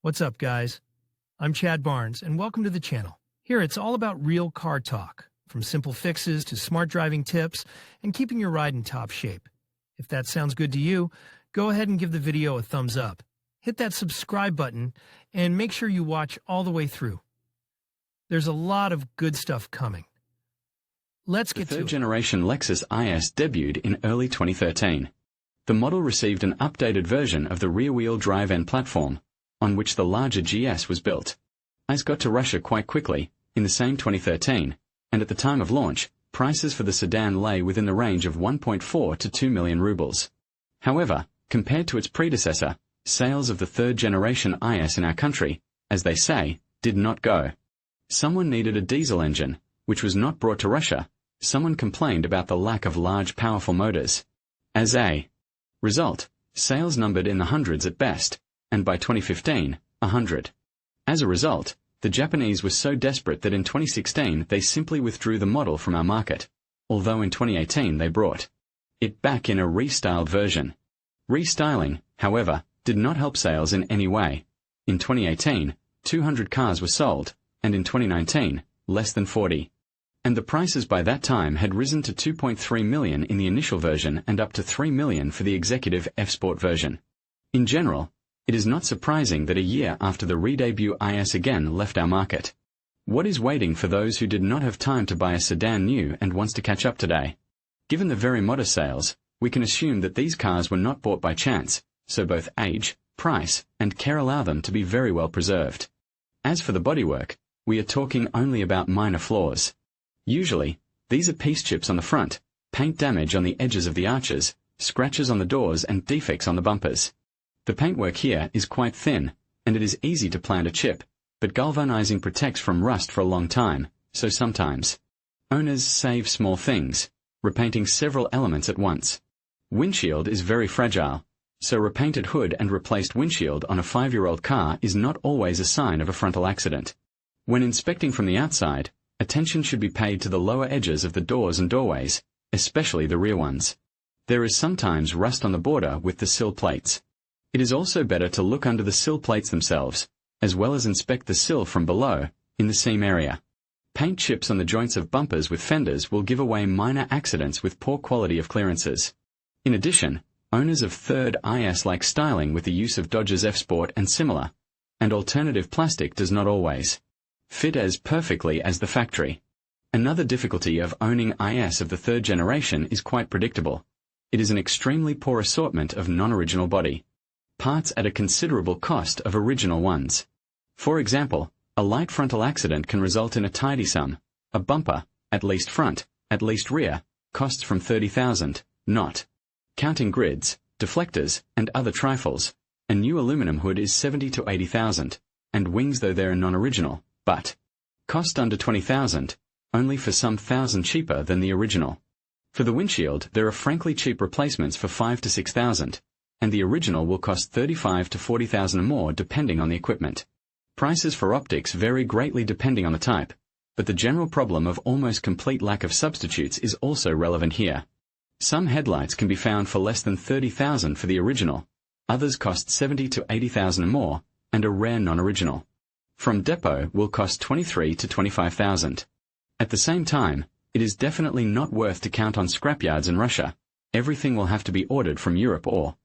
What's up, guys? I'm Chad Barnes, and welcome to the channel. Here, it's all about real car talk, from simple fixes to smart driving tips and keeping your ride in top shape. If that sounds good to you, go ahead and give the video a thumbs up. Hit that subscribe button and make sure you watch all the way through. There's a lot of good stuff coming. Let's get to it. The third-generation Lexus IS debuted in early 2013. The model received an updated version of the rear-wheel drive N platform, on which the larger GS was built. IS got to Russia quite quickly, in the same 2013, and at the time of launch, prices for the sedan lay within the range of 1.4 to 2 million rubles. However, compared to its predecessor, sales of the third-generation IS in our country, as they say, did not go. Someone needed a diesel engine, which was not brought to Russia. Someone complained about the lack of large powerful motors. As a result, sales numbered in the hundreds at best, and by 2015, 100. As a result, the Japanese were so desperate that in 2016 they simply withdrew the model from our market, although in 2018 they brought it back in a restyled version. Restyling, however, did not help sales in any way. In 2018, 200 cars were sold, and in 2019, less than 40. And the prices by that time had risen to 2.3 million in the initial version and up to 3 million for the executive F-Sport version. In general, it is not surprising that a year after the re-debut IS again left our market. What is waiting for those who did not have time to buy a sedan new and wants to catch up today? Given the very modest sales, we can assume that these cars were not bought by chance, so both age, price, and care allow them to be very well preserved. As for the bodywork, we are talking only about minor flaws. Usually, these are piece chips on the front, paint damage on the edges of the arches, scratches on the doors and defects on the bumpers. The paintwork here is quite thin, and it is easy to plant a chip, but galvanizing protects from rust for a long time, so sometimes owners save small things, repainting several elements at once. Windshield is very fragile, so repainted hood and replaced windshield on a 5-year-old car is not always a sign of a frontal accident. When inspecting from the outside, attention should be paid to the lower edges of the doors and doorways, especially the rear ones. There is sometimes rust on the border with the sill plates. It is also better to look under the sill plates themselves, as well as inspect the sill from below, in the seam area. Paint chips on the joints of bumpers with fenders will give away minor accidents with poor quality of clearances. In addition, owners of third IS like styling with the use of Dodge's F-Sport and similar, and alternative plastic does not always fit as perfectly as the factory. Another difficulty of owning IS of the third generation is quite predictable. It is an extremely poor assortment of non-original body parts at a considerable cost of original ones. For example, a light frontal accident can result in a tidy sum. A bumper, at least front, at least rear, costs from 30,000, not counting grids, deflectors, and other trifles. A new aluminum hood is 70 to 80,000, and wings though they're non-original, but cost under 20,000, only for some thousand cheaper than the original. For the windshield, there are frankly cheap replacements for 5 to 6,000, and the original will cost 35 to 40,000 or more depending on the equipment. Prices for optics vary greatly depending on the type, but the general problem of almost complete lack of substitutes is also relevant here. Some headlights can be found for less than 30,000 for the original, others cost 70 to 80,000 or more, and a rare non-original from depot will cost 23 to 25,000. At the same time, it is definitely not worth to count on scrapyards in Russia. Everything will have to be ordered from Europe or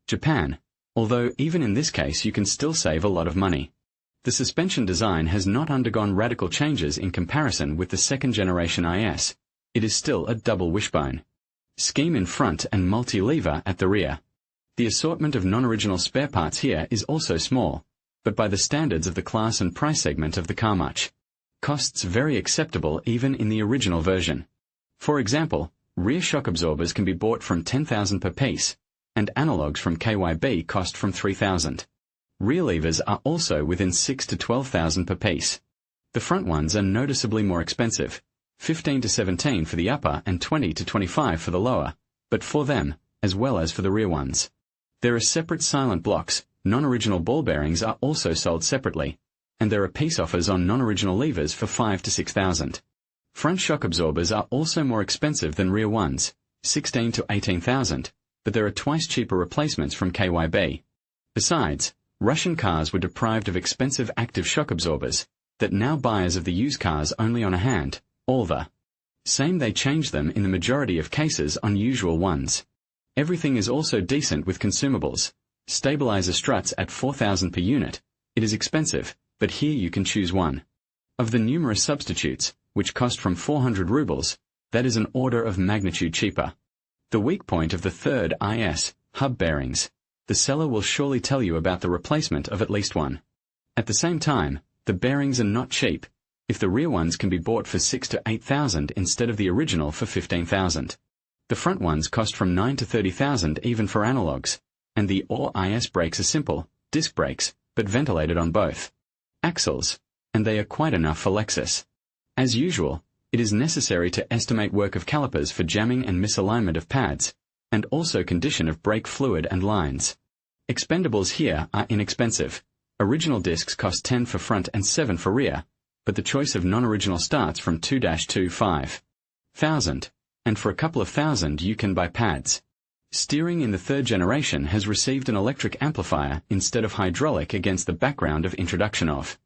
Japan, although even in this case you can still save a lot of money. The suspension design has not undergone radical changes in comparison with the second-generation IS. It is still a double wishbone scheme in front and multi-lever at the rear. The assortment of non-original spare parts here is also small, but by the standards of the class and price segment of the car much. Costs very acceptable even in the original version. For example, rear shock absorbers can be bought from 10,000 per piece, and analogues from KYB cost from 3,000. Rear levers are also within 6 to 12,000 per piece. The front ones are noticeably more expensive, 15 to 17 for the upper and 20 to 25 for the lower, but for them, as well as for the rear ones. There are separate silent blocks. Non-original ball bearings are also sold separately, and there are piece offers on non-original levers for 5 to 6,000. Front shock absorbers are also more expensive than rear ones, 16 to 18,000, but there are twice cheaper replacements from KYB. Besides, Russian cars were deprived of expensive active shock absorbers, that now buyers of the used cars only on a hand, all the same they changed them in the majority of cases on usual ones. Everything is also decent with consumables. Stabilizer struts at 4,000 per unit. It is expensive, but here you can choose one. Of the numerous substitutes, which cost from 400 rubles, that is an order of magnitude cheaper. The weak point of the third IS, hub bearings. The seller will surely tell you about the replacement of at least one. At the same time, the bearings are not cheap, if the rear ones can be bought for 6,000 to 8,000 instead of the original for 15,000. The front ones cost from 9,000 to 30,000 even for analogs, and the IS brakes are simple, disc brakes, but ventilated on both axles, and they are quite enough for Lexus. As usual, it is necessary to estimate work of calipers for jamming and misalignment of pads, and also condition of brake fluid and lines. Expendables here are inexpensive. Original discs cost 10 for front and 7 for rear, but the choice of non-original starts from 2,000 to 5,000, and for a couple of thousand you can buy pads. Steering in the third generation has received an electric amplifier instead of hydraulic against the background of introduction of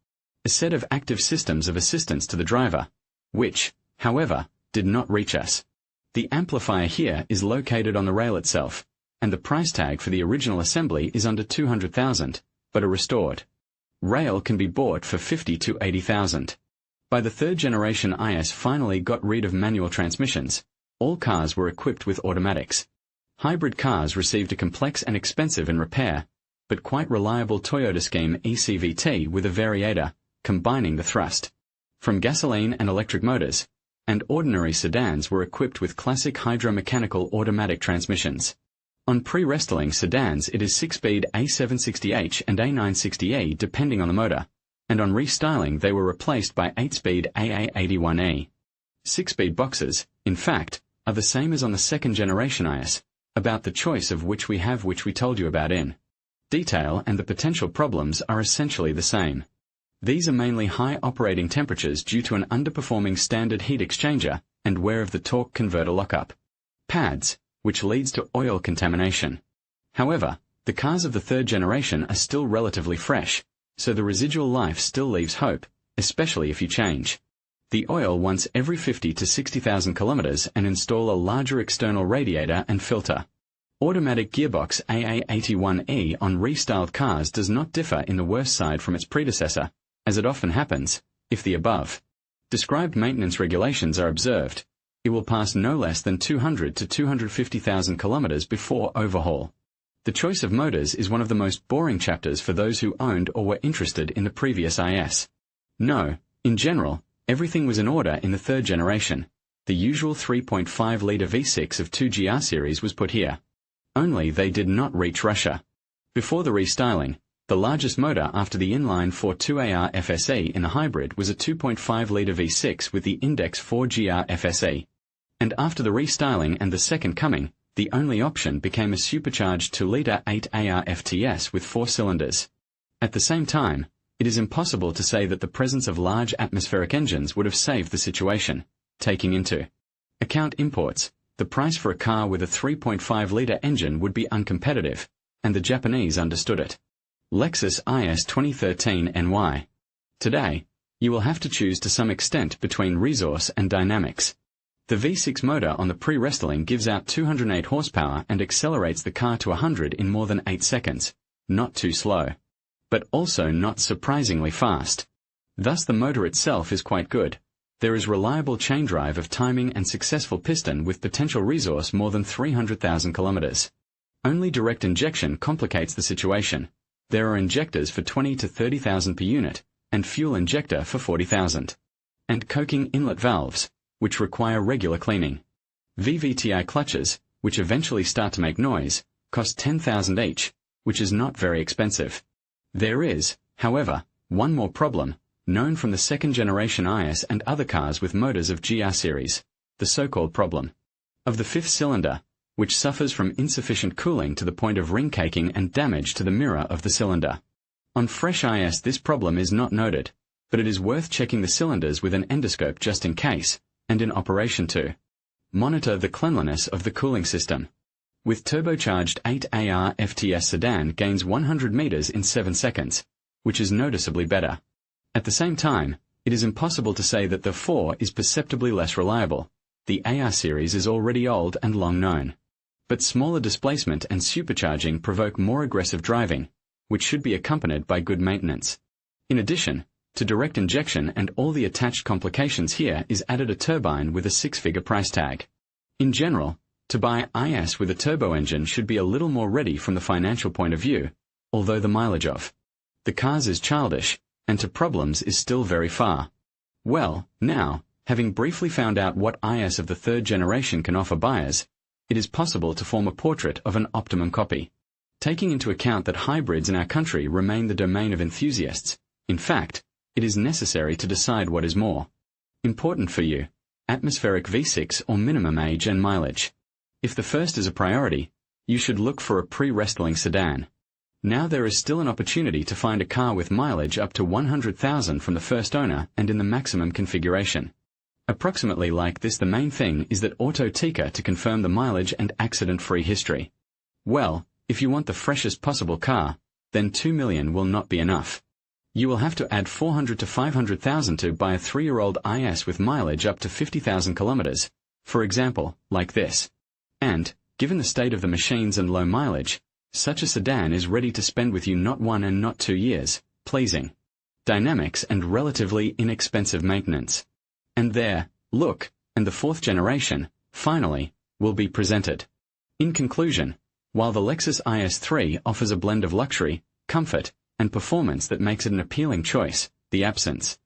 a set of active systems of assistance to the driver, which, however, did not reach us. The amplifier here is located on the rail itself, and the price tag for the original assembly is under 200,000, but a restored rail can be bought for 50,000 to 80,000. By the third generation IS finally got rid of manual transmissions. All cars were equipped with automatics. Hybrid cars received a complex and expensive in repair, but quite reliable Toyota scheme ECVT with a variator, combining the thrust from gasoline and electric motors, and ordinary sedans were equipped with classic hydromechanical automatic transmissions. On pre-restyling sedans it is 6-speed A760H and A960E depending on the motor, and on restyling they were replaced by 8-speed AA81E. 6-speed boxes, in fact, are the same as on the second generation IS, about the choice of which we told you about in detail, and the potential problems are essentially the same. These are mainly high operating temperatures due to an underperforming standard heat exchanger and wear of the torque converter lockup pads, which leads to oil contamination. However, the cars of the third generation are still relatively fresh, so the residual life still leaves hope, especially if you change the oil once every 50,000 to 60,000 kilometers and install a larger external radiator and filter. Automatic gearbox AA81E on restyled cars does not differ in the worst side from its predecessor, as it often happens, if the above described maintenance regulations are observed. It will pass no less than 200,000 to 250,000 kilometers before overhaul. The choice of motors is one of the most boring chapters for those who owned or were interested in the previous IS. No, in general, everything was in order in the third generation. The usual 3.5-liter V6 of 2GR series was put here. Only they did not reach Russia. Before the restyling, the largest motor after the inline 4.2AR FSE in the hybrid was a 2.5-liter V6 with the index 4GR FSE. And after the restyling and the second coming, the only option became a supercharged 2-liter 8AR FTS with 4 cylinders. At the same time, it is impossible to say that the presence of large atmospheric engines would have saved the situation, taking into account imports. The price for a car with a 3.5-liter engine would be uncompetitive, and the Japanese understood it. Lexus IS 2013 NY. Today, you will have to choose to some extent between resource and dynamics. The V6 motor on the pre-restyling gives out 208 horsepower and accelerates the car to 100 in more than 8 seconds, not too slow, but also not surprisingly fast. Thus the motor itself is quite good. There is reliable chain drive of timing and successful piston with potential resource more than 300,000 kilometers. Only direct injection complicates the situation. There are injectors for 20,000 to 30,000 per unit, and fuel injector for 40,000. And coking inlet valves, which require regular cleaning. VVTi clutches, which eventually start to make noise, cost 10,000 each, which is not very expensive. There is, however, one more problem, known from the second generation IS and other cars with motors of GR series, the so-called problem of the fifth cylinder, which suffers from insufficient cooling to the point of ring caking and damage to the mirror of the cylinder. On fresh IS this problem is not noted, but it is worth checking the cylinders with an endoscope just in case, and in operation to monitor the cleanliness of the cooling system. with turbocharged 8AR FTS sedan gains 100 meters in 7 seconds, which is noticeably better. At the same time, it is impossible to say that the 4 is perceptibly less reliable. The AR series is already old and long known. But smaller displacement and supercharging provoke more aggressive driving, which should be accompanied by good maintenance. In addition to direct injection and all the attached complications, here is added a turbine with a 6-figure price tag. In general, to buy IS with a turbo engine should be a little more ready from the financial point of view, although the mileage of the cars is childish, and to problems is still very far. Well, now, having briefly found out what IS of the third generation can offer buyers, it is possible to form a portrait of an optimum copy. Taking into account that hybrids in our country remain the domain of enthusiasts, in fact, it is necessary to decide what is more important for you: atmospheric V6 or minimum age and mileage. If the first is a priority, you should look for a pre-restyling sedan. Now there is still an opportunity to find a car with mileage up to 100,000 from the first owner and in the maximum configuration. Approximately like this. The main thing is that Autoteca to confirm the mileage and accident-free history. Well, if you want the freshest possible car, then 2 million will not be enough. You will have to add 400 to 500,000 to buy a 3-year-old IS with mileage up to 50,000 kilometers, for example, like this. And, given the state of the machines and low mileage, such a sedan is ready to spend with you not 1 and not 2 years, pleasing dynamics and relatively inexpensive maintenance. And there, look, and the 4th generation, finally, will be presented. In conclusion, while the Lexus IS III offers a blend of luxury, comfort, and performance that makes it an appealing choice, the absence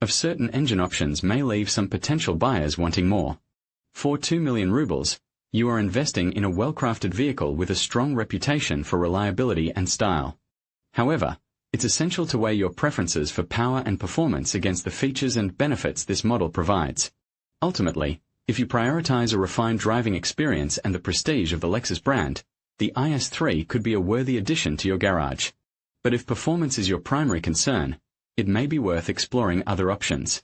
of certain engine options may leave some potential buyers wanting more. For 2 million rubles, you are investing in a well-crafted vehicle with a strong reputation for reliability and style. However, it's essential to weigh your preferences for power and performance against the features and benefits this model provides. Ultimately, if you prioritize a refined driving experience and the prestige of the Lexus brand, the IS3 could be a worthy addition to your garage. But if performance is your primary concern, it may be worth exploring other options.